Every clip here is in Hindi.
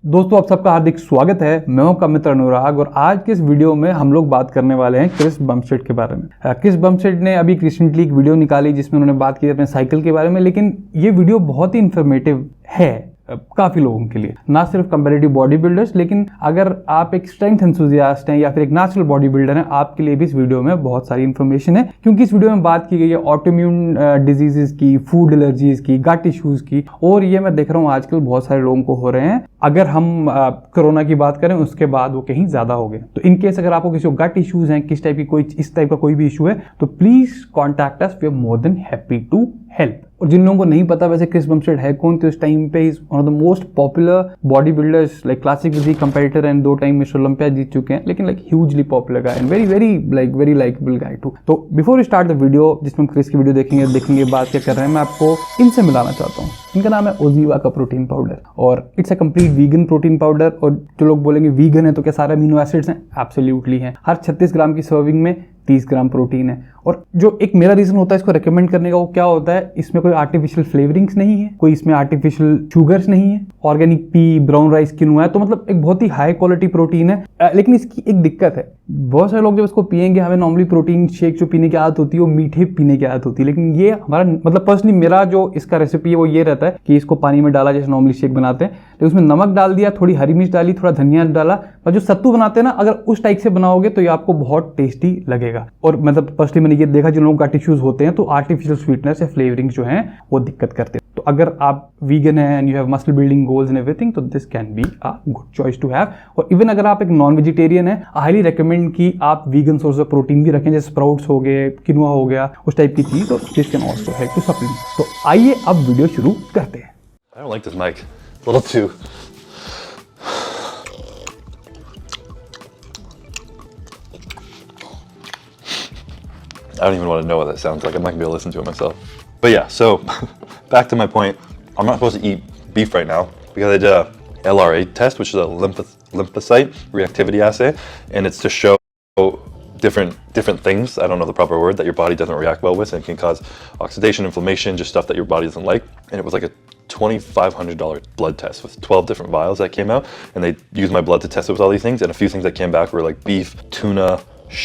दोस्तों आप सबका हार्दिक स्वागत है। मैं हूं मित्र अनुराग और आज के इस वीडियो में हम लोग बात करने वाले हैं क्रिस बमस्टेड के बारे में। क्रिस बमस्टेड ने अभी रिसेंटली एक वीडियो निकाली जिसमें उन्होंने बात की अपने साइकिल के बारे में, लेकिन ये वीडियो बहुत ही इंफॉर्मेटिव है काफी लोगों के लिए, ना सिर्फ कंपैरेटिव बॉडी बिल्डर्स, लेकिन अगर आप एक स्ट्रेंथ एंथुसियास्ट हैं या फिर एक नेचुरल बॉडी बिल्डर हैं, आपके लिए भी इस वीडियो में बहुत सारी इंफॉर्मेशन है। क्योंकि इस वीडियो में बात की गई है ऑटोइम्यून डिजीजेस की, फूड एलर्जीज की, गट इश्यूज की, और ये मैं देख रहा हूँ आजकल बहुत सारे लोगों को हो रहे हैं। अगर हम कोरोना की बात करें उसके बाद वो कहीं ज्यादा हो गए। तो इन केस अगर आपको किसी को गट इश्यूज हैं, किस टाइप की कोई इस टाइप का कोई भी इशू है, तो please contact us, we are more than happy to help. और जिन लोगों को नहीं पता वैसे क्रिस बमस्टेड है कौन, तो इस टाइम पे is one of the most popular body builders, like classic physique competitor and 2 time mister Olympia जीत चुके हैं, लेकिन like hugely popular guy and very likeable guy too. तो before we start the video जिसमें हम क्रिस की वीडियो देखेंगे बात क्या कर रहे हैं, मैं आपको इनसे मिलाना चाहता हूँ। इनका नाम है ओजीवा का प्रोटीन पाउडर और it's a complete vegan protein powder. और जो लोग बोलेंगे वीगन है तो क्या सारे अमीनो एसिड्स हैं? एब्सोल्युटली हैं। हर 36 ग्राम की सर्विंग में 30 ग्राम प्रोटीन है। और जो एक मेरा रीजन होता है इसको रेकमेंड करने का, वो क्या होता है, इसमें कोई आर्टिफिशियल फ्लेवरिंग्स नहीं है, कोई इसमें आर्टिफिशियल शुगर्स नहीं है, ऑर्गेनिक पी, ब्राउन राइस, किनुआ है, तो मतलब एक बहुत ही हाई क्वालिटी प्रोटीन है। लेकिन इसकी एक दिक्कत है, बहुत सारे लोग जब इसको पियेंगे, हमें नॉर्मली प्रोटीन शेक जो पीने की आदत होती है वो मीठे पीने की आदत होती है, लेकिन ये हमारा मतलब पर्सनली मेरा जो इसका रेसिपी है वो ये रहता है कि इसको पानी में डाला जैसे नॉर्मली शेक बनाते हैं, तो उसमें नमक डाल दिया, थोड़ी हरी मिर्च डाली, थोड़ा धनिया डाला, और जो सत्तू बनाते हैं ना, अगर उस टाइप से बनाओगे तो ये आपको बहुत टेस्टी लगेगा। और मतलब पर्सनली मैंने ये देखा, जिन लोगों का इश्यूज होते हैं तो आर्टिफिशियल स्वीटनेस या फ्लेवरिंग जो हैं वो दिक्कत करते हैं। तो अगर आप वीगन हैं and you have muscle building goals and everything, तो this can be a good choice to have. और इवन अगर आप एक नॉन वेजिटेरियन है, आई हाईली रिकमेंड कि आप वीगन सोर्स ऑफ प्रोटीन भी रखें, जैसे स्प्राउट्स हो गए, किनुआ हो गया, उस टाइप की चीज, तो this can also help to supplement. तो आइए अब वीडियो शुरू करते हैं। I don't like this mic. It's a little too. I don't even want to know what that sounds like. I'm not gonna be able to listen to it myself. But yeah, so back to my point. I'm not supposed to eat beef right now because I did a LRA test, which is a lymphocyte reactivity assay, and it's to show different things. I don't know the proper word that your body doesn't react well with, and it can cause oxidation, inflammation, just stuff that your body doesn't like. And it was like a $2,500 blood test with 12 different vials that came out, and they used my blood to test it with all these things. And a few things that came back were like beef, tuna,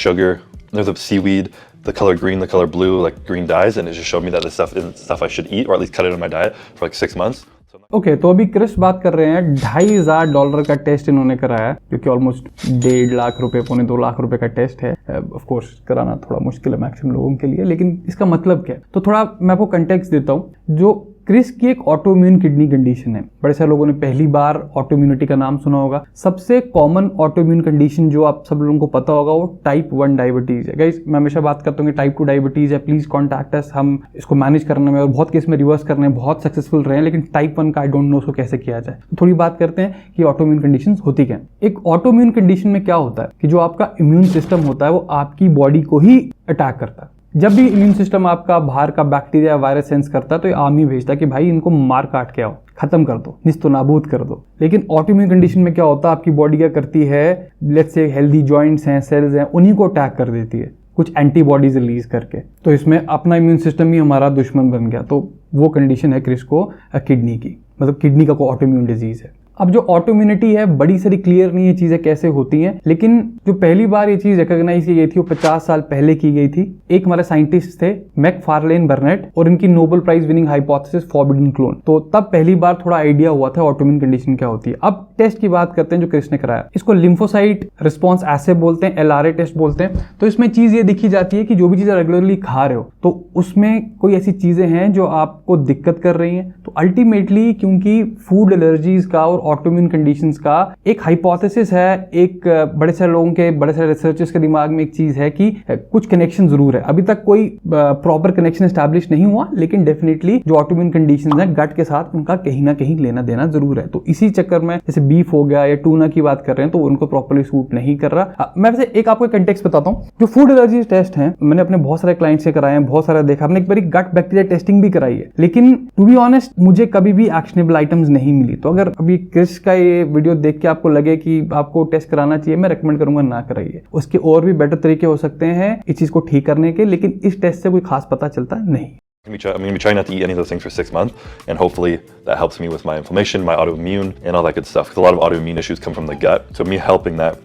sugar. There's a seaweed, the color green, the color blue, like green dyes, and it just showed me that this stuff isn't stuff I should eat, or at least cut it in my diet for like 6 months. Okay, तो अभी क्रिस बात कर रहे हैं $2,500 का टेस्ट इन्होंने कराया, जो कि ऑलमोस्ट 1.5 लाख रुपए, पौने 2 लाख रुपए का टेस्ट है। ऑफ कोर्स कराना थोड़ा मुश्किल है मैक्सिमम लोगों के लिए, लेकिन इसका मतलब क्या है, तो थोड़ा मैं आपको कंटेक्स्ट देता हूँ। जो क्रिस की एक ऑटोइम्यून किडनी कंडीशन है, बड़े सारे लोगों ने पहली बार ऑटोइम्यूनिटी का नाम सुना होगा। सबसे कॉमन ऑटोइम्यून कंडीशन जो आप सब लोगों को पता होगा वो टाइप 1 डायबिटीज है। गाइस, मैं हमेशा बात करता हूँ कि टाइप 2 डायबिटीज है, प्लीज कॉन्टैक्ट अस। हम इसको मैनेज करने में और बहुत केस में रिवर्स करने में बहुत सक्सेसफुल रहे हैं, लेकिन टाइप 1 का आई डोंट नो उसको कैसे किया जाए। तो थोड़ी बात करते हैं कि ऑटोइम्यून कंडीशन होती क्या है। एक ऑटोइम्यून कंडीशन में क्या होता है कि जो आपका इम्यून सिस्टम होता है वो आपकी बॉडी को ही अटैक करता है। जब भी इम्यून सिस्टम आपका बाहर का बैक्टीरिया वायरस सेंस करता है तो ये आर्मी भेजता है कि भाई इनको मार काट के आओ, खत्म कर दो, निस्तो नाबूद कर दो। लेकिन ऑटोइम्यून कंडीशन में क्या होता है, आपकी बॉडी क्या करती है, लेट्स से हेल्दी जॉइंट्स हैं, सेल्स हैं, उन्हीं को अटैक कर देती है कुछ एंटीबॉडीज रिलीज करके। तो इसमें अपना इम्यून सिस्टम ही हमारा दुश्मन बन गया। तो वो कंडीशन है क्रिस को किडनी की, मतलब किडनी का कोई ऑटोइम्यून डिजीज है। अब जो ऑटोइम्यूनिटी है बड़ी सारी क्लियर नहीं है चीजें कैसे होती हैं, लेकिन जो पहली बार ये चीज रिकॉग्नाइज की गई थी वो 50 साल पहले की गई थी। एक हमारे साइंटिस्ट थे मैकफार्लेन बर्नेट, और इनकी Nobel prize winning hypothesis forbidden clone. तो तब पहली बार थोड़ा आइडिया हुआ था ऑटोइम्यून कंडीशन क्या होती है। अब टेस्ट की बात करते हैं जो क्रिस ने कराया, इसको लिम्फोसाइट रिस्पॉन्स एसे बोलते हैं, LRA टेस्ट बोलते हैं। तो इसमें चीज ये दिखी जाती है कि जो भी चीजें रेगुलरली खा रहे हो तो उसमें कोई ऐसी चीजें हैं जो आपको दिक्कत कर रही हैं। तो अल्टीमेटली क्योंकि फूड एलर्जीज का और ऑटोइम्यून कंडीशंस का एक हाइपोथेसिस है, एक बड़े सारे लोगों के, बड़े सारे रिसर्चर्स के दिमाग में एक चीज है कि कुछ कनेक्शन जरूर है। अभी तक कोई प्रॉपर कनेक्शन एस्टैब्लिश नहीं हुआ, लेकिन डेफिनेटली जो ऑटोइम्यून कंडीशंस हैं गट के साथ उनका कहीं ना कहीं लेना देना जरूर है। तो इसी चक्कर में जैसे बीफ हो गया या टूना की बात कर रहे हैं तो उनको प्रॉपरली सूट नहीं कर रहा। मैं वैसे एक आपको कंटेक्स्ट बताता हूँ। जो फूड एलर्जी टेस्ट हैं मैंने अपने बहुत सारे क्लाइंट्स से कराए हैं, बहुत सारा देखा, हमने एक बार गट बैक्टीरिया टेस्टिंग भी कराई है, लेकिन टू बी ऑनेस्ट मुझे कभी भी एक्शनेबल आइटम्स नहीं मिली। तो अगर अभी क्रिस का ये वीडियो देख के आपको लगे कि आपको टेस्ट कराना चाहिए, मैं रेकमेंड करूंगा ना कराइए। उसके और भी बेटर तरीके हो सकते हैं इस चीज को ठीक करने के, लेकिन इस टेस्ट से कोई खास पता चलता नहीं। I'm going to be trying not to eat any of those things for 6 months, and hopefully that helps me with my inflammation, my autoimmune, and all that good stuff. Because a lot of autoimmune issues come from the gut. So me helping that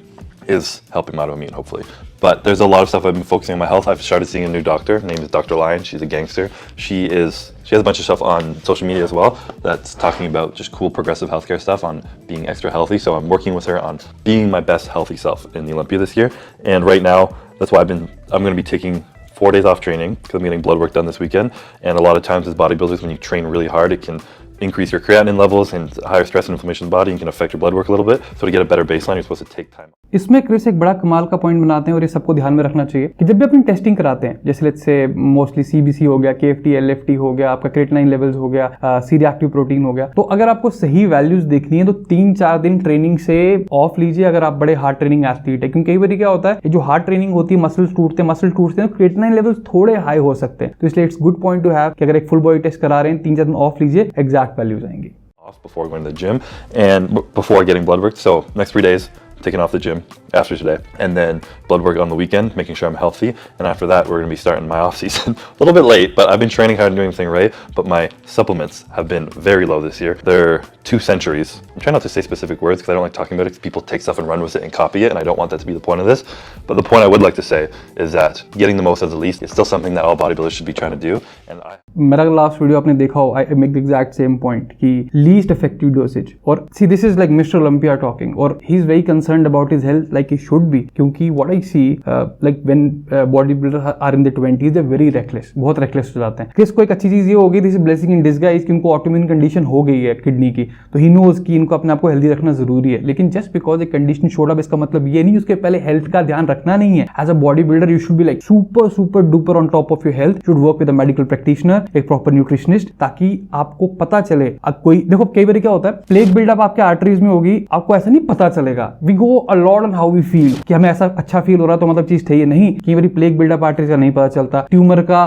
is helping my autoimmune, hopefully. But there's a lot of stuff I've been focusing on my health. I've started seeing a new doctor. Her name is Dr. Lion. She's a gangster. She has a bunch of stuff on social media as well that's talking about just cool progressive healthcare stuff on being extra healthy. So I'm working with her on being my best healthy self in the Olympia this year. And right now, that's why I'm going to be taking 4 days off training because I'm getting blood work done this weekend. And a lot of times as bodybuilders, when you train really hard, it can increase your creatinine levels and higher stress and inflammation in the body and can affect your blood work a little bit. So to get a better baseline, you're supposed to take time. इसमें क्रिस एक बड़ा कमाल का पॉइंट बनाते हैं और ये सबको ध्यान में रखना चाहिए कि जब भी अपनी टेस्टिंग कराते हैं, जैसे लेट्स से मोस्टली सीबीसी हो गया, केएफटी, एलएफटी हो गया, आपका क्रेटिनाइन लेवल्स हो गया, सी रिएक्टिव प्रोटीन हो गया, तो अगर आपको सही वैल्यूज देखनी है तो 3-4 दिन ट्रेनिंग से ऑफ लीजिए अगर आप बड़े हार्ड ट्रेनिंग एथलीट है। क्योंकि कई बार क्या होता है, जो हार्ड ट्रेनिंग होती है मसल्स टूटते हैं, क्रेटिनाइन लेवल्स थोड़े हाई हो सकते हैं। तो इसलिए it's good point two have कि अगर एक फुल बॉडी टेस्ट करा रहे हैं 3-4 दिन ऑफ लीजिए, एग्जैक्ट वैल्यूज आएंगे। Off before going to the gym and before getting blood work. So next 3 days, taking off the gym after today, and then blood work on the weekend, making sure I'm healthy. And after that, we're going to be starting my off season. A little bit late, but I've been training hard and doing everything right. But my supplements have been very low this year. They're 2 centuries. I'm trying not to say specific words because I don't like talking about it because people take stuff and run with it and copy it, and I don't want that to be the point of this. But the point I would like to say is that getting the most of the least is still something that all bodybuilders should be trying to do. And मेरा लास्ट वीडियो आपने देखा हो, I make the exact same point कि लीस्ट इफेक्टिव डोसेज। और see this is like mister Olympia talking, और he is very concerned about his health like he should be. क्योंकि what I see like when body builder are in the 20s, they very reckless, बहुत रेकलेस हो जाते हैं। क्रिस को एक अच्छी चीज ये होगी, this is blessing in disguise कि उनको ऑटोइम्यून कंडीशन हो गई है किडनी की, तो ही नोज कि इनको अपने आप को हेल्दी रखना जरूरी है। लेकिन जस्ट बिकॉज एक कंडीशन शोड अप, इसका मतलब ये नहीं उसके पहले हेल्थ का ध्यान रखना नहीं है। As a body builder you should be like super super duper on top of your health, should work with a medical practitioner, एक प्रॉपर न्यूट्रिशनिस्ट, ताकि आपको पता चले। अब कोई देखो कई बार क्या होता है, प्लेग बिल्डअप आपके आर्टरीज में होगी, आपको ऐसा नहीं पता चलेगा। We go a lot on how we feel कि हमें ऐसा अच्छा फील हो रहा तो मतलब चीज है नहीं। कई बार प्लेग बिल्डअप आर्टरीज का नहीं पता चलता, ट्यूमर का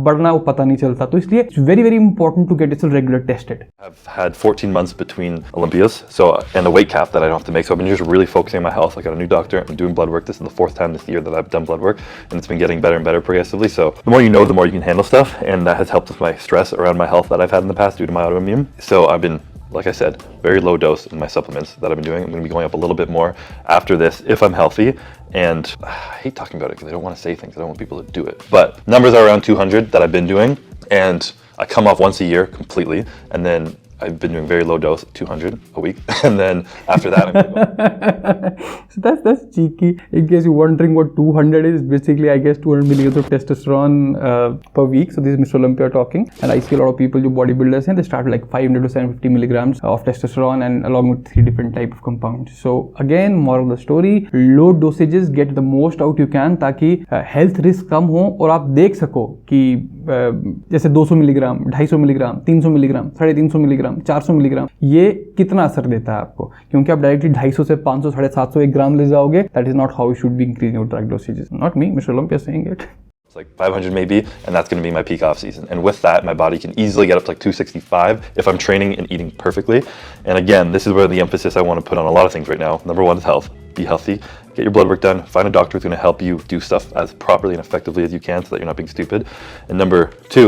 बढ़ना वो पता नहीं चलता। तो इसलिए it's very very important to get itself regular tested. I've had 14 months between Olympias, so and a weight cap that I don't have to make. So I've been just really focusing on my health. I got a new doctor. I'm doing blood work. This is the 4th time this year that I've done blood work, and it's been getting better and better progressively. So the more you know, the more you can handle stuff, and that has helped with my stress around my health that I've had in the past due to my autoimmune. So I've been, like I said, very low dose in my supplements that I've been doing. I'm going to be going up a little bit more after this if I'm healthy. And I hate talking about it because I don't want to say things. I don't want people to do it. But numbers are around 200 that I've been doing, and I come off once a year completely, and then I've been doing very low dose, 200 a week, and then after that, I'm going. So that's cheeky. In case you're wondering what 200 is, basically I guess 200 milligrams of testosterone per week. So this is Mr. Olympia talking, and I see a lot of people, जो bodybuilders हैं, they start like 500 to 750 milligrams of testosterone, and along with 3 different type of compounds. So again, moral of the story: low dosages, get the most out you can, ताकि health risk कम हो और आप देख सको कि जैसे 200 milligram, 250 milligram, 300 milligram, 350 milligram, 400 milligram, ये कितना असर देता है आपको। क्योंकि आप डायरेक्टली 250 से 500, 750, 1 ग्राम ले जाओगे, that is not how you should be increasing your drug dosages. Not me, mister Olympia saying it. It's like 500 maybe, and that's going to be my peak off season. And with that, my body can easily get up to like 265 if I'm training and eating perfectly. And again, this is where the emphasis I want to put on a lot of things right now. Number 1 is health. Be healthy. Get your blood work done. Find a doctor who's going to help you do stuff as properly and effectively as you can so that you're not being stupid. And number 2,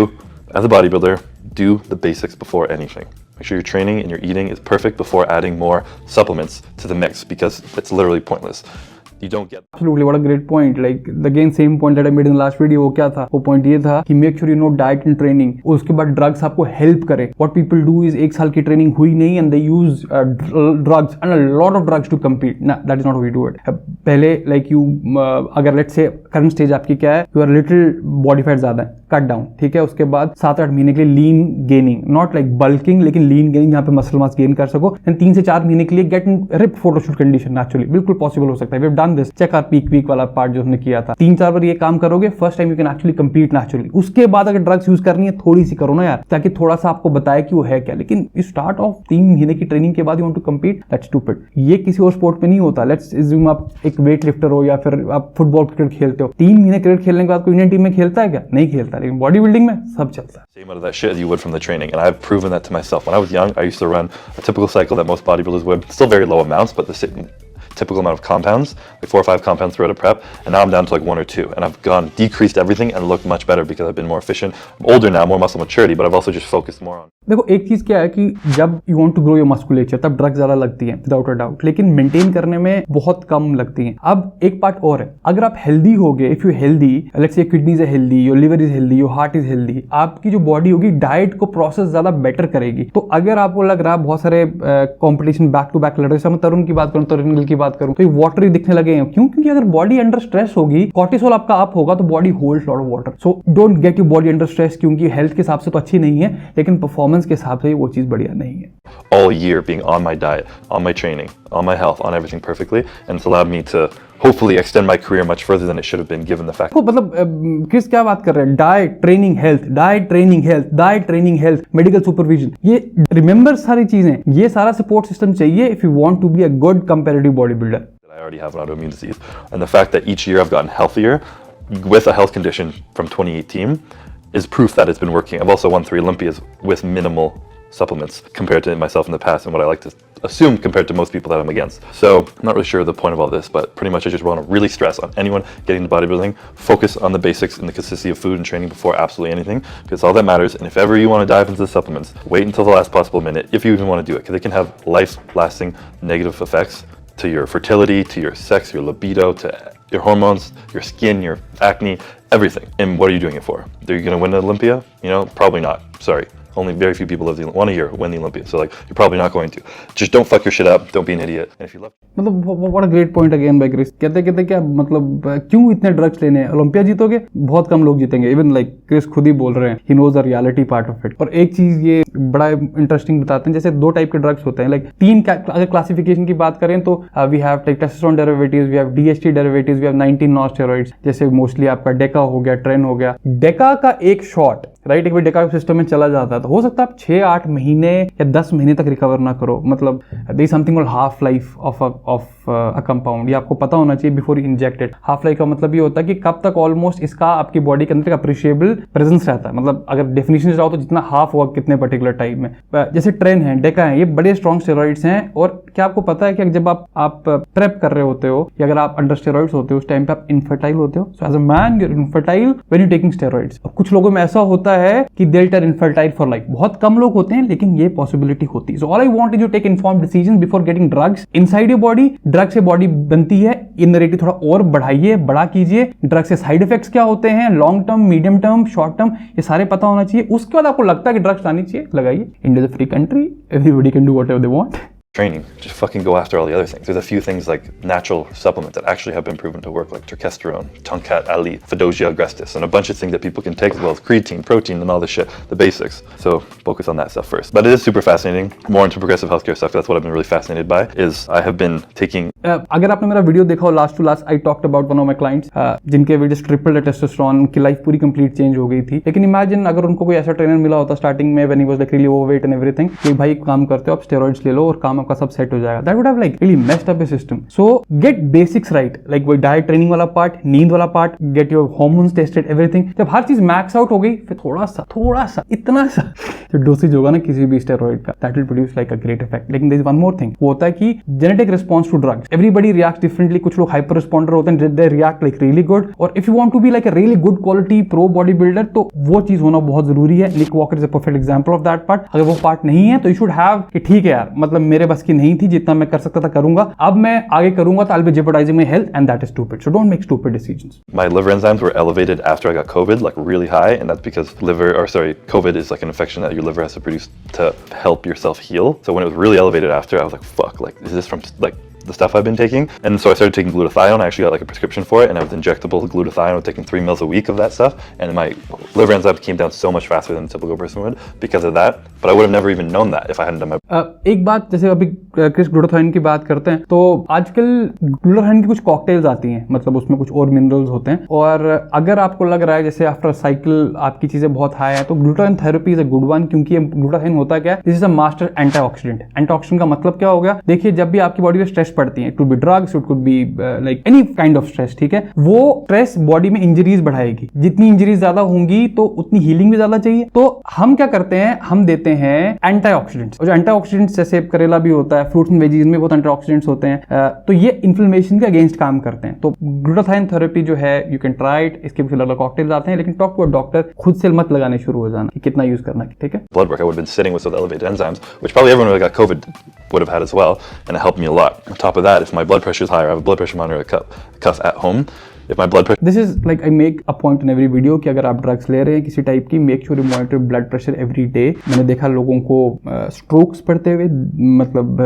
as a bodybuilder, do the basics before anything. Make sure your training and your eating is perfect before adding more supplements to the mix, because it's literally pointless. You don't get. Absolutely, what a great point. Like again, same point that I made in the last video. वो क्या था? वो point ये था कि make sure you know diet and training. उसके बाद drugs आपको help करे. What people do is 1 साल की training हुई नहीं and they use drugs and a lot of drugs to compete. Nah, that is not how we do it. पहले like you अगर let's say current stage आपकी क्या है? You are little body fat ज़्यादा है, cut down, ठीक है? उसके बाद 7-8 महीने के लिए lean gaining, not like bulking, लेकिन lean gaining यहाँ पे muscle mass gain कर सको. And 3 से 4 महीने के लिए get in ripped photoshoot condition naturally. बिल्कुल possible हो सकता है. We've done this. Check our peak week वाला पार्ट जो हमने किया था. 3-4 बार ये काम करोगे, first time you can actually compete naturally. उसके बाद अगर ड्रग्स यूज करनी है थोड़ी सी करो ना यार, ताकि थोड़ा सा आपको बताए कि वो है क्या. लेकिन यू स्टार्ट ऑफ 3 महीने की ट्रेनिंग के बाद you want to compete, that's stupid. ये किसी और स्पोर्ट में नहीं होता. लेट्स अज्यूम आप एक वेट लिफ्टर हो या फिर आप फुटबॉल क्रिकेट खेलते हो. 3 महीने क्रिकेट खेलने के बाद कोई इंडियन टीम में खेलता है क्या? नहीं खेलता. लेकिन बॉडी बिल्डिंग में सब चलता है. Same out of that shit as you would from the training, and I've proven that to myself. When I was young, I used to run a typical cycle that most bodybuilders would, still very low amounts, but typical amount of compounds, like 4 or 5 compounds throughout a prep, and now I'm down to like 1 or 2, and I've decreased everything and looked much better because I've been more efficient. I'm older now, more muscle maturity, but I've also just focused more on. देखो एक चीज क्या है कि जब you want to grow your musculature तब ड्रग्स ज्यादा लगती हैं विदाउट अ डाउट, लेकिन मेंटेन करने में बहुत कम लगती हैं। अब एक पार्ट और है, अगर आप हेल्दी होगे, if you healthy, let's say kidneys है healthy, your liver is healthy, your heart is healthy, आपकी जो बॉडी होगी डाइट को प्रोसेस ज्यादा बेटर करेगी। तो अगर आपको लग रहा है बहुत सारे कॉम्पिटिशन बैक टू बैक लड़ रहे, मैं तरुण की बात करूं, तरुण गिल की बात करूं, तो ये वाटरी दिखने लगे हैं। क्यों? क्योंकि अगर बॉडी अंडर स्ट्रेस होगी, कॉर्टिसोल आपका अप होगा, तो body holds lot of water. So don't get your body under stress, क्योंकि हेल्थ के हिसाब से तो अच्छी नहीं है, लेकिन परफॉर्मेंस के हिसाब से वो चीज बढ़िया नहीं है। All year being on my diet, on my training, on my health, on everything perfectly, and it's allowed me to hopefully extend my career much further than it should have been given the fact. मतलब क्रिस क्या बात कर रहे हैं? Diet, training, health, diet, training, health, diet, training, health, medical supervision, ये रिमेंबर सारी चीजें, ये सारा सपोर्ट सिस्टम चाहिए if you want to be a good comparative body builder. I already have an autoimmune disease, and the fact that each year I've gotten healthier with a health condition from 2018 is proof that it's been working. I've also won 3 Olympias with minimal supplements compared to myself in the past and what I like to assume compared to most people that I'm against. So I'm not really sure the point of all this, but pretty much I just want to really stress on anyone getting into bodybuilding, focus on the basics and the consistency of food and training before absolutely anything, because all that matters. And if ever you want to dive into the supplements, wait until the last possible minute if you even want to do it, because they can have life-lasting negative effects to your fertility, to your sex, your libido, to your hormones, your skin, your acne, everything. And what are you doing it for? Are you going to win the Olympia? You know, probably not. Sorry. Only very few people want to win the Olympia. So like, you're probably not going to. Just don't fuck your shit up. Don't be an idiot. And if you love, मतलब what a great point again by Chris. कहते क्या मतलब क्यों इतने ड्रग्स लेने हैं? ओलंपिया जीतोगे, बहुत कम लोग जीतेंगे। इवन लाइक क्रिस खुद ही बोल रहे हैं, he knows the reality part of it. और एक चीज ये बड़ा इंटरेस्टिंग बताते हैं, जैसे 2 टाइप के ड्रग्स होते हैं, लाइक 3 अगर क्लासिफिकेशन की बात करें तो we have testosterone derivatives, we have DHT derivatives, we have 19 non steroids, जैसे मोस्टली आपका डेका हो गया, ट्रेन हो गया। डेका का एक शॉट, राइट, एक बार डेका सिस्टम में चला जाता है तो हो सकता है आप 6-8 महीने या 10 महीने तक रिकवर ना करो। मतलब there is something called half life of a compound, ये आपको पता होना चाहिए before you inject it. Half life का मतलब ये होता है कि कब तक ऑलमोस्ट इसका आपकी बॉडी के अंदर एक अप्रिशिएबल प्रेजेंस रहता है। मतलब अगर डेफिनेशन जाओ तो जितना हाफ होगा कितने पर्टिकुलर टाइम में। जैसे ट्रेन है, डेका है, ये बड़े स्ट्रॉन्ग स्टेरॉइड्स हैं। और क्या आपको पता है कि जब आप प्रेप कर रहे होते हो या अगर आप अंडर स्टेरॉइड्स होते हो, उस टाइम पे आप इनफर्टाइल होते हो। So as a man you are infertile when you taking steroids. कुछ लोगों में ऐसा होता है कि they are infertile for life. बहुत कम लोग होते हैं, लेकिन ये पॉसिबिलिटी होती है। So all I want is you take informed decision before getting drugs inside your body. Drug से बॉडी बनती है, ये नैरेटिव थोड़ा और बढ़ाइए, बड़ा कीजिए। ड्रग से साइड इफेक्ट्स क्या होते हैं, long term, medium term, short term, ये सारे पता होना चाहिए। उसके बाद आपको लगता है कि ड्रग्स लानी चाहिए, लगाइए। India is a free country, everybody can do whatever they want. training, just fucking go after all the other things. There's a few things like natural supplements that actually have been proven to work, like turkesterone, Tongkat Ali, Fedosia agrestis, and a bunch of things that people can take as well as creatine, protein, and all this shit, the basics. So focus on that stuff first. But it is super fascinating. More into progressive healthcare stuff. That's what I've been really fascinated by. Is I have been taking. अगर आपने मेरा वीडियो देखा हो last to last, I talked about one of my clients जिनके वजह से ट्रिपल टेस्टोस्टेरोन, उनकी लाइफ पूरी कंप्लीट चेंज हो गई थी। लेकिन इमेजिन अगर उनको कोई ऐसा ट्रेनर मिला होता स्टार्टिंग में, when he was like really overweight and everything, कि भाई काम करते हो आप, स्टेरॉइड्स ले लो और काम आपका सब सेट हो जाएगा। That would have like really messed up a system. So get basics right, like वो diet training वाला part, नींद वाला part, get your hormones tested, everything. जब हर चीज max out हो गई, फिर थोड़ा सा, इतना सा जो डोसेज होगा ना किसी भी स्टेरॉइड का, that will produce like a great effect. लेकिन there is one more thing, वो होता है कि genetic response to drugs. Everybody reacts differently. कुछ लोग hyper responder होते हैं, they react like really good. और if you want to be like a really good quality pro bodybuilder, तो वो चीज होना बहुत जरूरी है. Nick Walker is a perfect example of that part. अगर वो part नहीं है तो you should have कि ठीक है यार, मतलब मेरे बस की नहीं थी, जितना मैं कर सकता था करूंगा, अब मैं आगे करूंगा तो I'll be jeopardizing my health, and that is stupid. So don't make stupid decisions. My liver enzymes were elevated after I got COVID, like really high, and that's because COVID is like an infection that your liver has to produce to help yourself heal. So when it was really elevated after, I was like, fuck, like is this from like the stuff I've been taking? And so I started taking glutathione. I actually got like a prescription for it, and I was injectable glutathione. I was taking 3 mils a week of that stuff, and my liver enzymes came down so much faster than a typical person would because of that. But I would have never even known that if I hadn't done my. एक बात, जैसे अभी क्रिस ग्लूटाथाइन की बात करते हैं, तो आजकल ग्लूटाथाइन की कुछ कॉकटेल्स आती हैं, मतलब उसमें कुछ और मिनरल्स होते हैं। और अगर आपको लग रहा है जैसे आफ्टर साइकिल आपकी चीजें बहुत हाई है, तो glutathione therapy is a good one, क्योंकि ग्लूटाथाइन होता क्या है, this is a master antioxidant. Antioxidant का मतलब क्या हो गया, देखिए जब भी आपकी बॉडी में स्ट्रेस पड़ती है, it could be drugs, it could be like any kind of stress, ठीक है, वो स्ट्रेस बॉडी में इंजरीज बढ़ाएगी। जितनी इंजरीज ज्यादा होंगी तो उतनी हीलिंग भी ज्यादा चाहिए। तो हम क्या करते हैं, हम देते हैं एंटीऑक्सीडेंट्स, और जो एंटीऑक्सीडेंट्स जैसे करेला भी होता है, फ्रूट्स एंड वेजीज में बहुत एंटीऑक्सीडेंट्स होते हैं, तो ये इन्फ्लेमेशन के अगेंस्ट काम करते हैं। तो ग्लूटाथाइन थेरेपी जो है, यू कैन ट्राई इट, इसके भी अलग कॉकटेल्स आते हैं, लेकिन टॉक टू अ डॉक्टर, खुद से मत लगाने शुरू हो जाना कि कितना यूज करना है, ठीक है। Blood work, I would have been sitting with those elevated enzymes, which probably everyone who got COVID would have had as well, and it helped me a lot. On top of that, if my blood pressure is higher, I have a blood pressure monitor cuff at home. If my blood pressure, this is like I make a point in every video कि अगर आप ड्रग्स ले रहे हैं किसी टाइप की, make sure you monitor blood pressure every day. मैंने देखा लोगों को स्ट्रोक्स पड़ते हुए, मतलब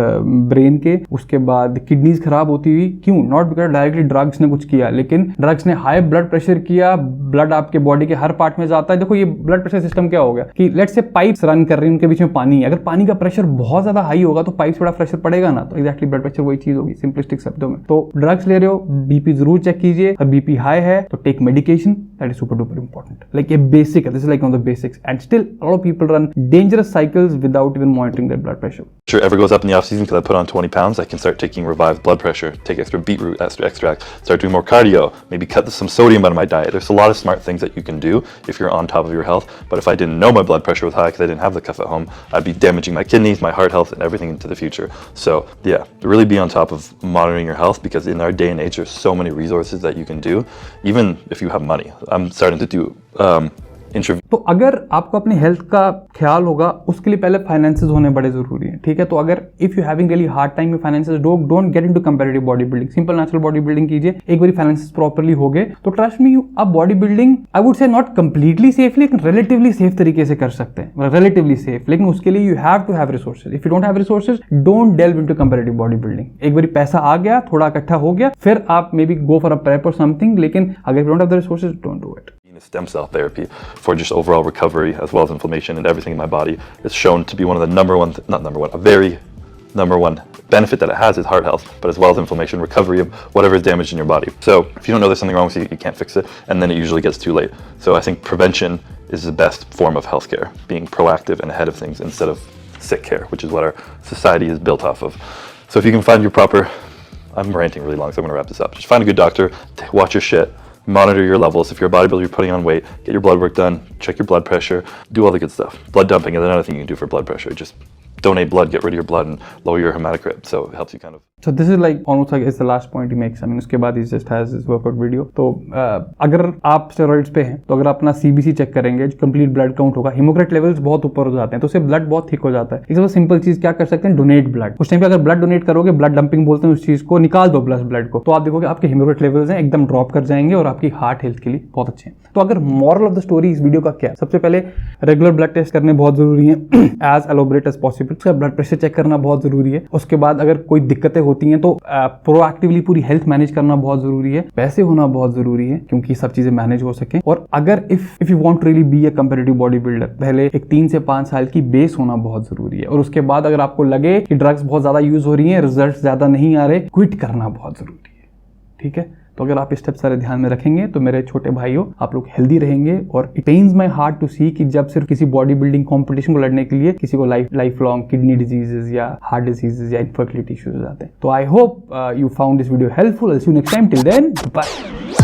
ब्रेन के, उसके बाद किडनीज खराब होती हुई। क्यों? नॉट बिकॉज डायरेक्टली ड्रग्स ने कुछ किया, लेकिन ड्रग्स ने हाई ब्लड प्रेशर किया, ब्लड आपके बॉडी के हर पार्ट में जाता है। देखो ये ब्लड प्रेशर सिस्टम क्या हो गया कि लेट्स से पाइप्स रन कर रही हैं, उनके बीच में पानी है, अगर पानी का प्रेशर बहुत ज्यादा हाई होगा तो पाइप बड़ा प्रेशर पड़ेगा ना, तो एक्जैक्टली ब्लड प्रेशर वही चीज होगी सिंपलिस्टिक शब्दों में। तो ड्रग्स ले रहे हो, बीपी जरूर चेक कीजिए, और बीपी हाई है तो take medication. That is super duper important. Like a basic, this is like one of the basics. And still, a lot of people run dangerous cycles without even monitoring their blood pressure. Sure, ever goes up in the off season because I put on 20 pounds, I can start taking revived blood pressure, take extra beetroot extract, start doing more cardio, maybe cut some sodium out of my diet. There's a lot of smart things that you can do if you're on top of your health. But if I didn't know my blood pressure was high because I didn't have the cuff at home, I'd be damaging my kidneys, my heart health, and everything into the future. So yeah, really be on top of monitoring your health, because in our day and age, there's so many resources that you can do, even if you have money. I'm starting to do interview. तो अगर आपको अपने हेल्थ का ख्याल होगा, उसके लिए पहले फाइनेंसेस होने बड़े जरूरी है, ठीक है। तो अगर if you having really hard time में finances, don't get into comparative body building, simple natural body building कीजिए। एक बार फाइनेंसेस प्रॉपर्ली हो गए तो ट्रस्ट मी, अब body building I would say not completely safely, लेकिन रिलेटिवली सेफ तरीके से कर सकते हैं, रिलेटिवली सेफ। लेकिन उसके लिए you have to have resources. If you don't have resources, don't delve into comparative body building. एक बार पैसा आ गया, थोड़ा इकट्ठा हो गया, फिर आप may be go for a prep और समथिंग, लेकिन अगर you don't have the resources, don't do it. Stem cell therapy for just overall recovery as well as inflammation and everything in my body is shown to be one of the a very number one benefit that it has is heart health, but as well as inflammation, recovery of whatever is damaged in your body. So if you don't know there's something wrong with you, you can't fix it, and then it usually gets too late. So I think prevention is the best form of healthcare, being proactive and ahead of things instead of sick care, which is what our society is built off of. So if you can find your proper, I'm ranting really long, so I'm going to wrap this up. Just find a good doctor, watch your shit, monitor your levels. If you're a bodybuilder, you're putting on weight, get your blood work done, check your blood pressure, do all the good stuff. Blood dumping is another thing you can do for blood pressure. Just donate blood, get rid of your blood, and lower your hematocrit. So it helps you kind of. So this is like almost like it's the last point he makes. I mean, उसके बाद he just has his workout video. तो अगर आप स्टेरॉइड्स पे हैं, तो अगर आप अपना CBC चेक करेंगे, जो कंप्लीट ब्लड काउंट होगा, हिमोक्रेट लेवल्स बहुत ऊपर हो जाते हैं, तो उससे ब्लड बहुत थिक हो जाता है। एक सबसे सिंपल चीज क्या कर सकते हैं, डोनेट ब्लड। उस टाइम पे अगर ब्लड डोनेट करोगे, ब्लड डंपिंग बोलते हैं उस चीज को, निकाल दो ब्लड को, तो आप देखोगे आपके हिमोक्रेट लेवल्स हैं एकदम ड्रॉप कर जाएंगे और आपकी हार्ट हेल्थ के लिए बहुत अच्छे हैं। तो अगर मॉरल ऑफ द स्टोरी इस वीडियो का क्या है, सबसे पहले रेगुलर ब्लड टेस्ट करने बहुत जरूरी है, एज एलोबरेट एज पॉसिबल। उसका ब्लड प्रेशर चेक करना बहुत जरूरी है। उसके बाद अगर कोई दिक्कतें होती हैं तो प्रोएक्टिवली पूरी हेल्थ मैनेज करना बहुत जरूरी है। पैसे होना बहुत जरूरी है क्योंकि सब चीजें मैनेज हो सके। और अगर if you want really be a comparative body builder, पहले एक 3 से 5 साल की बेस होना बहुत जरूरी है। और उसके बाद अगर आपको लगे कि ड्रग्स बहुत ज्यादा यूज हो रही हैं, रिजल्ट ज्यादा नहीं आ रहे, क्विट करना बहुत जरूरी है, ठीक है। तो अगर आप स्टेप सारे ध्यान में रखेंगे तो मेरे छोटे भाइयों, आप लोग हेल्दी रहेंगे। और it pains my heart to see कि जब सिर्फ किसी बॉडी बिल्डिंग कॉम्पिटिशन को लड़ने के लिए किसी को लाइफ लॉन्ग किडनी डिजीजेस या हार्ट डिजीजेस या इनफर्टिलिटी इश्यूज आते हैं। तो I hope you found this video helpful. I'll see you next time. Till then, bye.